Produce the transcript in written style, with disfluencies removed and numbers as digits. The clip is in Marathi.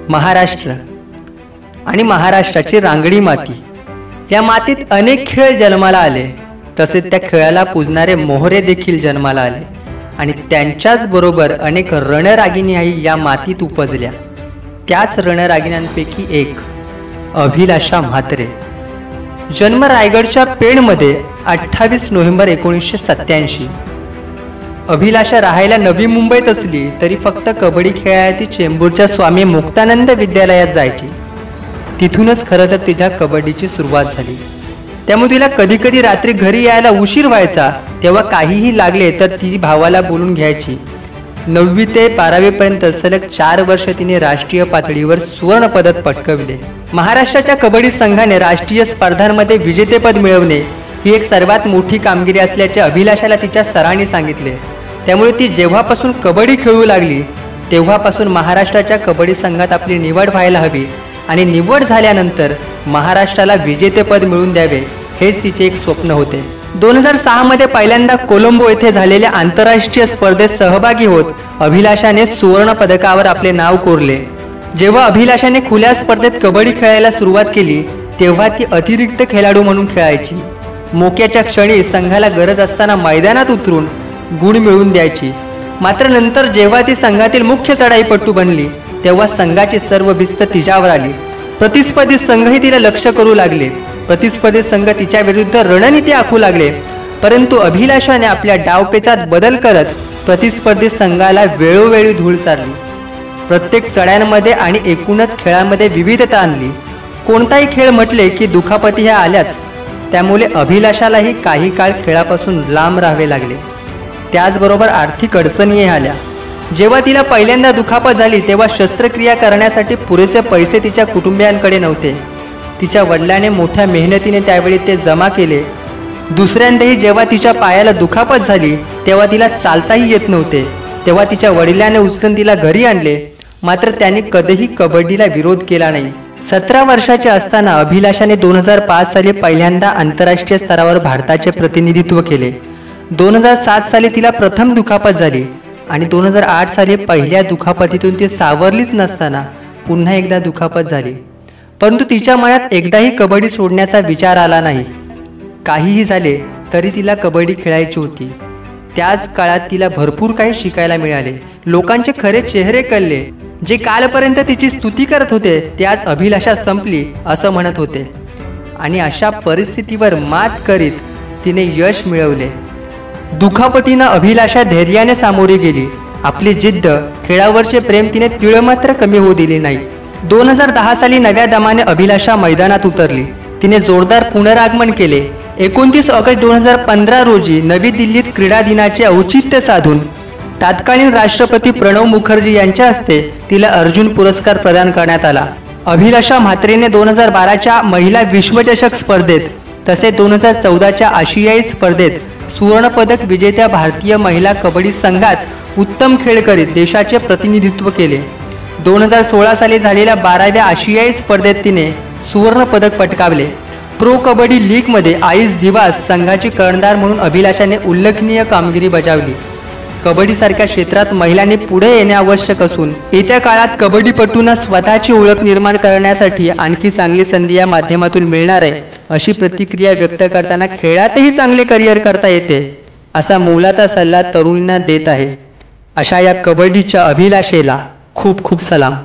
महाराष्ट्र आणि महाराष्ट्राची रांगडी माती, या मातीत अनेक खेळ जन्माला आले, तसेच त्या खेळाला पूजणारे मोहरे देखील जन्माला आले आणि त्यांच्याच बरोबर अनेक रणरागिणीही या मातीत उपजल्या। त्याच रणरागिण्यांपैकी एक अभिलाषा म्हात्रे। जन्म रायगडच्या पेणमध्ये 28 नोव्हेंबर 1987। अभिलाषा राहायला नवी मुंबईत असली तरी फक्त कबड्डी खेळायला ती चेंबूरच्या स्वामी मुक्तानंद विद्यालयात जायची। तिथूनच खरं तर तिच्या कबड्डीची सुरुवात झाली। त्यामुळे तिला कधी कधी रात्री घरी यायला उशीर व्हायचा, तेव्हा काहीही लागले तर ती भावाला बोलून घ्यायची। 9वी ते 12वी पर्यंत सलग 4 वर्ष तिने राष्ट्रीय पातळीवर सुवर्ण पदक पटकावले। महाराष्ट्राच्या कबड्डी संघाने राष्ट्रीय स्पर्धांमध्ये विजेतेपद मिळवणे ही एक सर्वात मोठी कामगिरी असल्याचे अभिलाषाला तिच्या सरांनी सांगितले। त्यामुळे ती जेव्हापासून कबड्डी खेळू लागली तेव्हापासून महाराष्ट्राच्या कबड्डी संघात आपली निवड व्हायला हवी आणि निवड झाल्यानंतर महाराष्ट्राला विजेतेपद मिळवून द्यावे हेच तिचे एक स्वप्न होते। 2006 मध्ये पहिल्यांदा कोलंबो येथे झालेल्या आंतरराष्ट्रीय स्पर्धेत सहभागी होत अभिलाषाने सुवर्ण पदकावर आपले नाव कोरले। जेव्हा अभिलाषाने खुल्या स्पर्धेत कबड्डी खेळायला सुरुवात केली तेव्हा ती अतिरिक्त खेळाडू म्हणून खेळायची। मोक्याच्या क्षणी संघाला गरज असताना मैदानात उतरून गुण मिळवून द्यायची। मात्र नंतर जेव्हा ती संघातील मुख्य चढाईपटू बनली तेव्हा संघाची सर्व भिस्त तिच्यावर आली। प्रतिस्पर्धी संघही तिला लक्ष करू लागले। प्रतिस्पर्धी संघ तिच्या विरुद्ध रणनीती आखू लागले, परंतु अभिलाषाने आपल्या डावपेचात बदल करत प्रतिस्पर्धी संघाला वेळोवेळी धूळ चारली। प्रत्येक चढायांमध्ये आणि एकूणच खेळामध्ये विविधता आणली। कोणताही खेळ म्हटले की दुखापती ह्या आल्याच, त्यामुळे अभिलाषालाही काही काळ खेळापासून लांब राहावे लागले। त्याचबरोबर आर्थिक अडचणीही आल्या। जेव्हा तिला पहिल्यांदा दुखापत झाली तेव्हा शस्त्रक्रिया करण्यासाठी पुरेसे पैसे तिच्या कुटुंबियांकडे नव्हते। तिच्या वडिलांनी मोठ्या मेहनतीने त्यावेळी ते जमा केले। दुसऱ्यांदाही जेव्हा तिच्या पायाला दुखापत झाली तेव्हा तिला चालताही येत नव्हते, तेव्हा तिच्या वडिलांनी उचलून तिला घरी आणले। मात्र त्यांनी कधीही कबड्डीला विरोध केला नाही। 17 वर्षाचे असताना अभिलाषाने 2005 साली पहिल्यांदा आंतरराष्ट्रीय स्तरावर भारताचे प्रतिनिधित्व केले। 2007 साली तिला प्रथम दुखापत झाली आणि 2008 साली पहिल्या दुखापतीतून ती सावरलीच नसताना पुन्हा एकदा दुखापत झाली, परंतु तिच्या मनात एकदाही कबड्डी सोडण्याचा विचार आला नाही। काहीही झाले तरी तिला कबड्डी खेळायची होती। त्याच काळात तिला भरपूर काही शिकायला मिळाले। लोकांचे खरे चेहरे कळले। जे कालपर्यंत तिची स्तुती करत होते ते आज अभिलाषा संपली असं म्हणत होते आणि अशा परिस्थितीवर मात करीत तिने यश मिळवले। दुखापतीनं अभिलाषा धैर्याने सामोरी गेली। आपली जिद्द, खेळावरचे प्रेम तिने तीळ मात्र कमी होऊ दिले नाही। 2010 साली नव्या दमाने अभिलाषा मैदानात उतरली। तिने जोरदार पुनरागमन केले। 29 ऑगस्ट 2015 रोजी नवी दिल्लीत क्रीडा दिनाचे औचित्य साधून तत्कालीन राष्ट्रपती प्रणव मुखर्जी यांच्या हस्ते तिला अर्जुन पुरस्कार प्रदान करण्यात आला। अभिलाषा म्हात्रेने 2012च्या महिला विश्वचषक स्पर्धेत तसेच 2014च्या आशियाई स्पर्धेत सुवर्ण पदक विजेत्या भारतीय महिला कबड्डी संघात उत्तम खेळ करीत देशाचे प्रतिनिधित्व केले। 2016 साली झालेल्या 12व्या आशियाई स्पर्धेत तिने सुवर्ण पदक पटकावले। प्रो कबड्डी लीग मध्ये आईस दिवास संघाची कर्णधार म्हणून अभिलाषाने उल्लेखनीय कामगिरी बजावली। कबड्डी सारख्या क्षेत्रात महिलांनी पुढे येणे आवश्यक असून येत्या काळात कबड्डीपटूंना स्वतःची ओळख निर्माण करण्यासाठी आणखी चांगली संधी या माध्यमातून मिळणार आहे अशी प्रतिक्रिया व्यक्त करताना खेळातही चांगले करिअर करता येते असा मोलाचा सल्ला तरुणींना देत आहे। अशा या कबड्डीच्या अभिलाषेला खूप खूप सलाम।